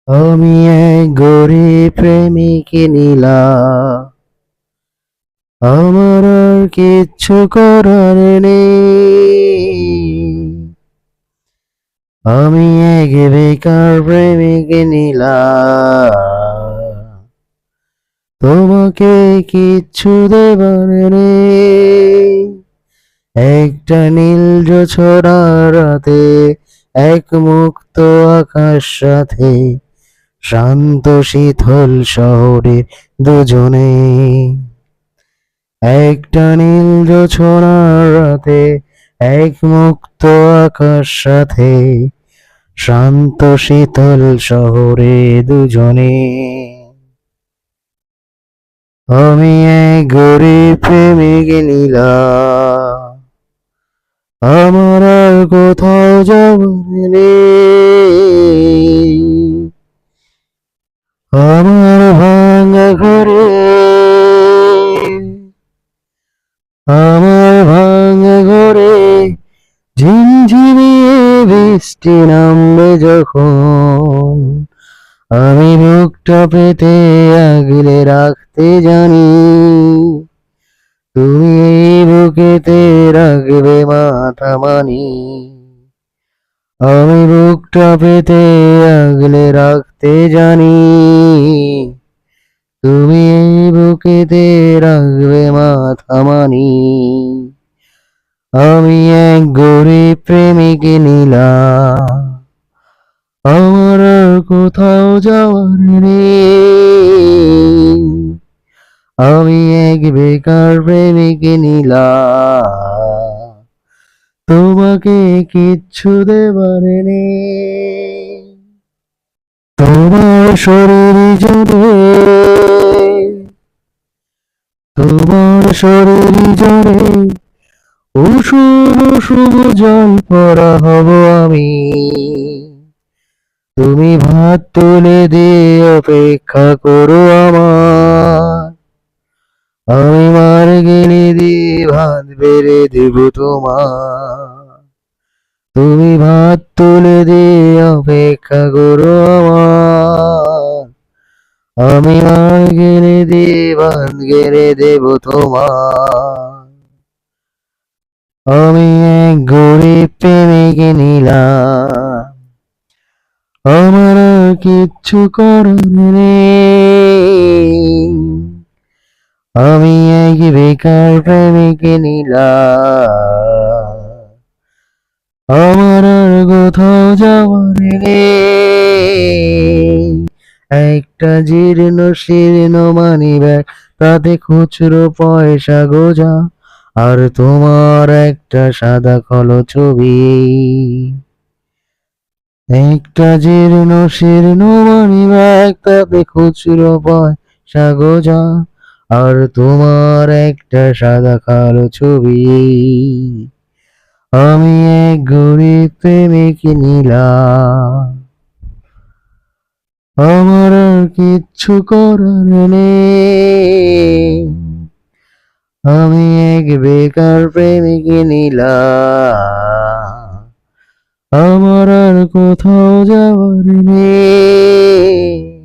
আমি এক গরিব প্রেমিক নীলা, আমার আর কিচ্ছু করার নেই। আমি এক বেকার প্রেমিক নীলা, তোমাকে কিচ্ছু দেবার নেই। একটা নীল জোছনার রাতে, এক মুক্ত আকাশ সাথে, শান্ত শীতল শহরে দুজনে। একটা নীল জোছনার রাতে, এক মুক্ত আকাশ সাথে, শান্ত শীতল শহরে দুজনে। আমি এক গরিব প্রেমিক নীলা, আমার আর কোথাও যাবার নেই। আমার ভাঙা ঘরে, আমার ভাঙা ঘরে ঝিমঝিমিয়ে বৃষ্টি নামবে যখন, আমি বুকটা পেতে আগলে রাখতে জানি। তুমি এই বুকেতে রাখবে মাথা মানি। আমি বুকটা পেতে আগলে রাখতে জানি। তুমি এই বুকেতে রাখবে মাথা মানি। আমি এক গরিব প্রেমিক নীলা, আমার আর কোথাও যাওয়ার নেই। আমি এক বেকার প্রেমিক নীলা, তোমাকে কিচ্ছু দেবার নেই। তোমার শরীর জুড়ে, তোমার শরীর জুড়ে অশুভ অশুভ জল পড়া হব আমি। তুমি ভাত তুলে দিয়ে অপেক্ষা করো আমার, আমি মার গেলে দিয়ে ভাত বেড়ে দেব তোমার। তুমি ভাত তুলে দিয়ে অপেক্ষা করো আমার, আমি মার গেলে দিয়ে ভাত গেড়ে দেব তোমার। আমি এক গরিব প্রেমিক নীলা, আমার আর কিচ্ছু করার নেই। আমি এক বেকার প্রেমিক নীলা, আমার আর কোথাও যাওয়ার নেই। একটা জীর্ণ শীর্ণ মানিব্যাগ, তাতে খুচরো পয়সা গোজা, আর তোমার একটা সাদা কালো ছবি। একটা জীর্ণ শীর্ণ মানিব্যাগ, তাতে খুচরো পয়সা গোজা, আর তোমার একটা সাদা কালো ছবি। আমি এক গরিব প্রেমিক নীলা, আমার আর কিচ্ছু করার নেই। আমি এক বেকার প্রেমিক নীলা, আমার আর কোথাও যাওয়ার নেই।